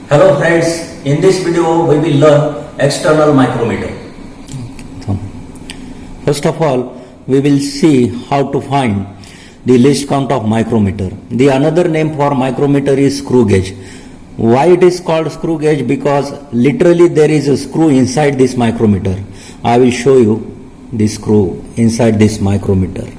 Hello friends, in this video we will learn external micrometer. First of all, we will see how to find the least count of micrometer. The another name for micrometer is screw gauge. Why it is called screw gauge? Because literally there is a screw inside this micrometer. I will show you the screw inside this micrometer.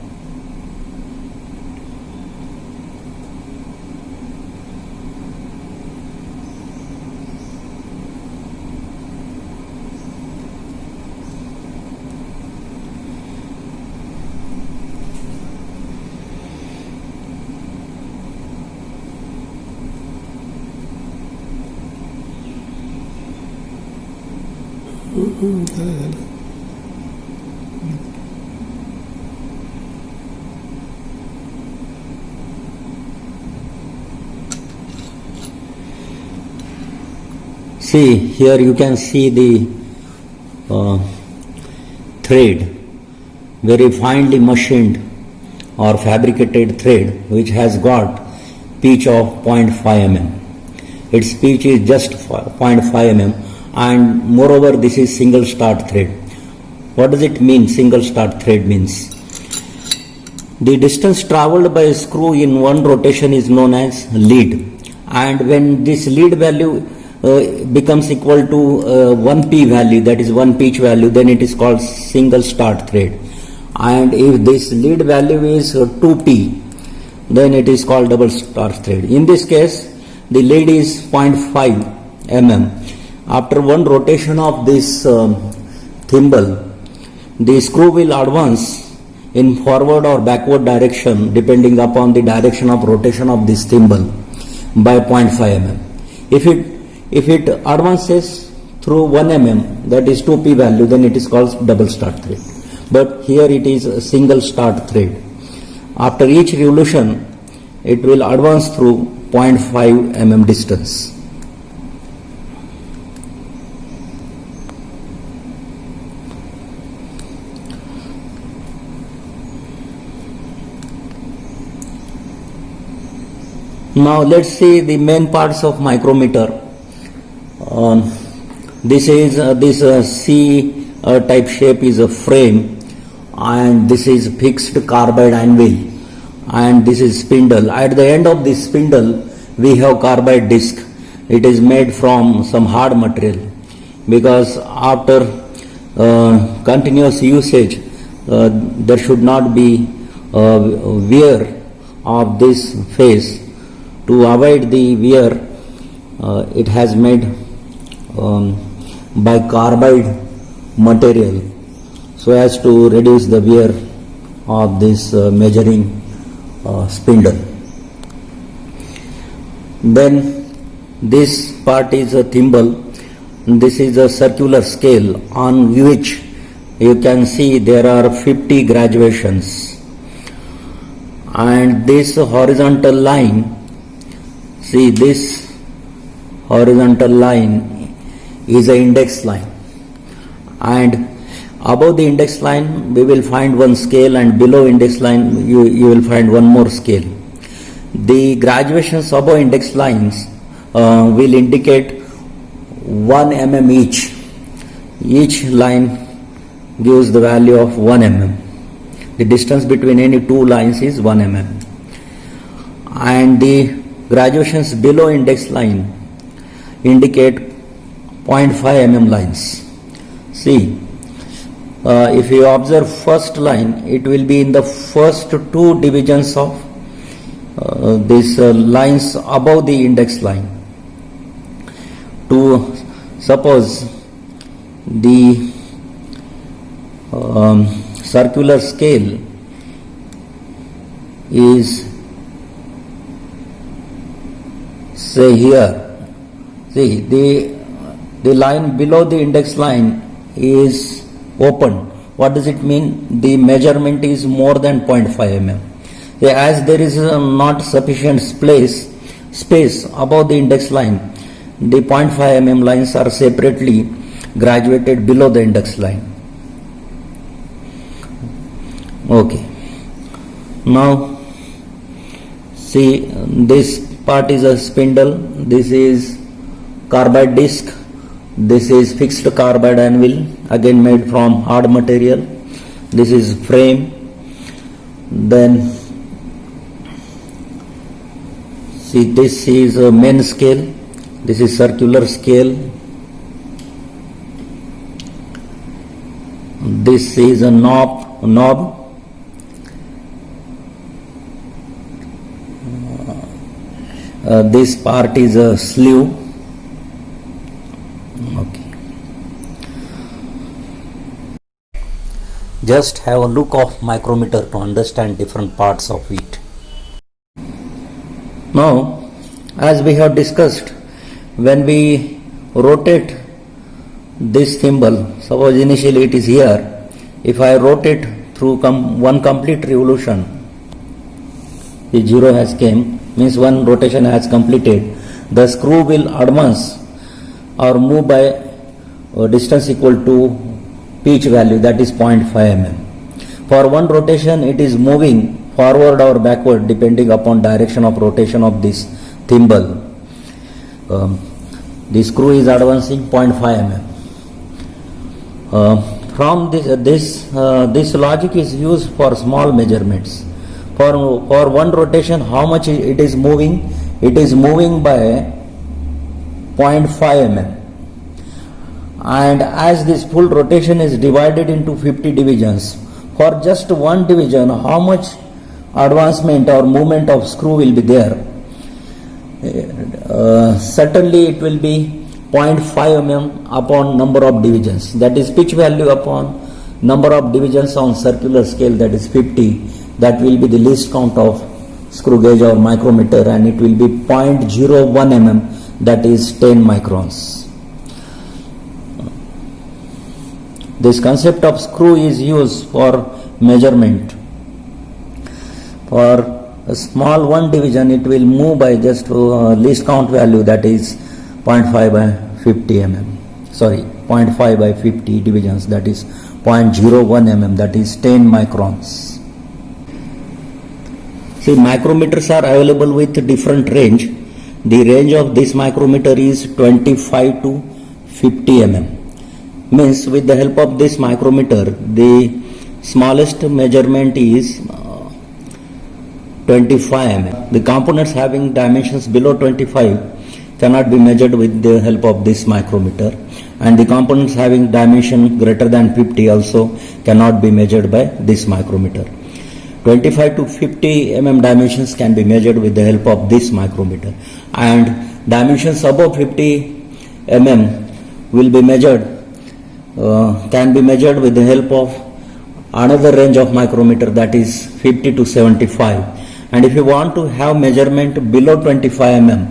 See, here you can see the thread, very finely machined or fabricated thread, which has got pitch of 0.5 mm. Its pitch is just 0.5 mm, and moreover this is single start thread. What does it mean? Single start thread means the distance travelled by a screw in one rotation is known as lead, and when this lead value becomes equal to 1 p value, that is 1 pitch value, then it is called single start thread. And if this lead value is 2p, then it is called double start thread. In this case, the lead is 0.5 mm. After one rotation of this thimble, the screw will advance in forward or backward direction depending upon the direction of rotation of this thimble by 0.5 mm. If it advances through 1 mm, that is 2p value, then it is called double start thread. But here it is a single start thread. After each revolution, it will advance through 0.5 mm distance. Now let's see the main parts of micrometer. This is this C type shape is a frame, and this is fixed carbide anvil, and this is spindle. At the end of this spindle we have carbide disc. It is made from some hard material, because after continuous usage there should not be wear of this face. To avoid the wear, it has made by carbide material, so as to reduce the wear of this measuring spindle. Then this part is a thimble. This is a circular scale on which you can see there are 50 graduations, and this horizontal line, see this horizontal line is an index line, and above the index line we will find one scale, and below index line you will find one more scale. The graduations above index lines will indicate 1 mm each. Each line gives the value of 1 mm. The distance between any two lines is 1 mm. And the graduations below index line indicate 0.5 mm lines. See, if you observe first line, it will be in the first two divisions of these lines above the index line. To suppose the circular scale is, say here, see the line below the index line is open. What does it mean? The measurement is more than 0.5 mm. As there is not sufficient space above the index line, the 0.5 mm lines are separately graduated below the index line. Okay. Now see, this part is a spindle, this is carbide disc. This is fixed carbide anvil, again made from hard material. This is frame. Then see, this is a main scale. This is circular scale. This is a knob. This part is a sleeve. Okay. Just have a look of micrometer to understand different parts of it. Now, as we have discussed, when we rotate this thimble, suppose initially it is here, if I rotate through one complete revolution, the zero has came, means one rotation has completed, the screw will advance or move by a distance equal to pitch value, that is 0.5 mm. For one rotation it is moving forward or backward depending upon direction of rotation of this thimble. The screw is advancing 0.5 mm. From this logic is used for small measurements. For one rotation, how much it is moving? It is moving by 0.5 mm. And as this full rotation is divided into 50 divisions, for just one division, how much advancement or movement of screw will be there? Certainly it will be 0.5 mm upon number of divisions, that is pitch value upon number of divisions on circular scale, that is 50. That will be the least count of screw gauge or micrometer, and it will be 0.01 mm, that is 10 microns. This concept of screw is used for measurement. For a small one division, it will move by just least count value, that is 0.5 by 50 mm. Sorry, 0.5 by 50 divisions, that is 0.01 mm, that is 10 microns. See, micrometers are available with different range. The range of this micrometer is 25 to 50 mm. Means with the help of this micrometer, the smallest measurement is 25 mm. The components having dimensions below 25 cannot be measured with the help of this micrometer, and the components having dimension greater than 50 also cannot be measured by this micrometer. 25 to 50 mm dimensions can be measured with the help of this micrometer, and dimensions above 50 mm will be measured, can be measured with the help of another range of micrometer, that is 50 to 75. And if you want to have measurement below 25 mm,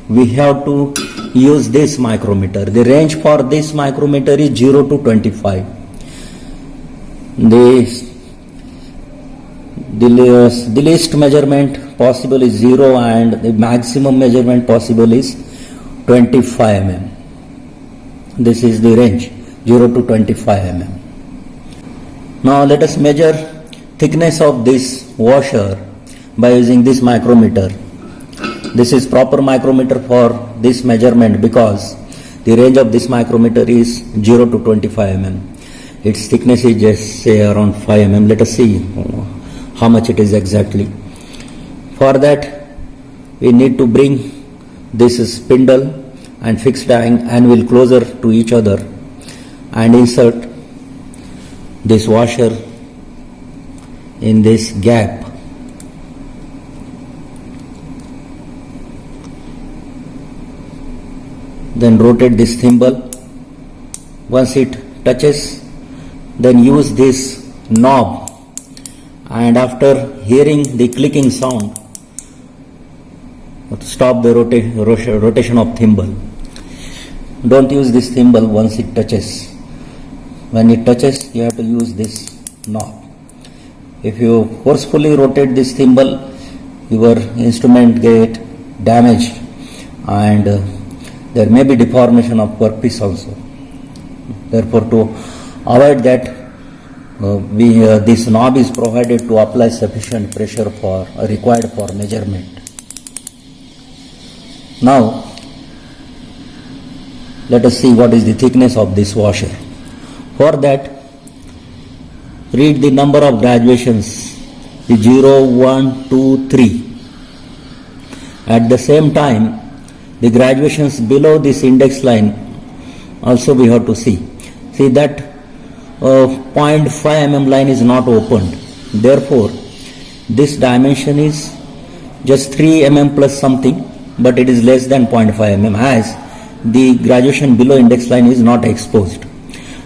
we have to use this micrometer. The range for this micrometer is 0 to 25. The least measurement possible is 0, and the maximum measurement possible is 25 mm. This is the range, 0 to 25 mm. Now let us measure thickness of this washer by using this micrometer. This is proper micrometer for this measurement because the range of this micrometer is 0 to 25 mm. Its thickness is just say around 5 mm. Let us see how much it is exactly. For that, we need to bring this spindle and fixed anvil closer to each other and insert this washer in this gap. Then rotate this thimble. Once it touches, then use this knob, and after hearing the clicking sound, stop the rotation of thimble. Don't use this thimble once it touches. When it touches, you have to use this knob. If you forcefully rotate this thimble, your instrument get damaged, and there may be deformation of workpiece also. Therefore, to avoid that, this knob is provided to apply sufficient pressure required for measurement. Now, let us see what is the thickness of this washer. For that, read the number of graduations, the 0, 1, 2, 3. At the same time, the graduations below this index line also we have to see. See that 0.5 mm line is not opened. Therefore, this dimension is just 3 mm plus something, but it is less than 0.5 mm as the graduation below index line is not exposed.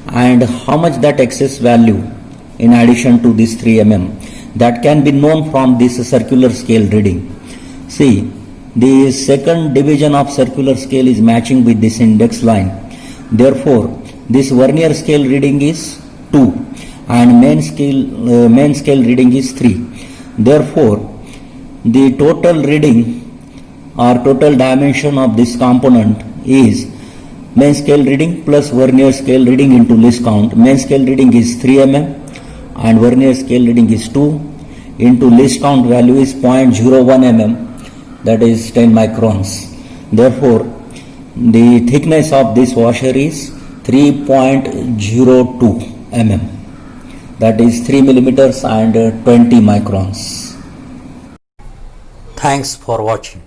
And how much that excess value in addition to this 3 mm, that can be known from this circular scale reading. See, the second division of circular scale is matching with this index line. Therefore, this vernier scale reading is 2 and main scale reading is 3. Therefore, the total reading or total dimension of this component is main scale reading plus vernier scale reading into least count. Main scale reading is 3 mm and vernier scale reading is 2 into least count value is 0.01 mm, that is 10 microns. Therefore, the thickness of this washer is 3.02 mm, that is 3 millimeters and 20 microns. Thanks for watching.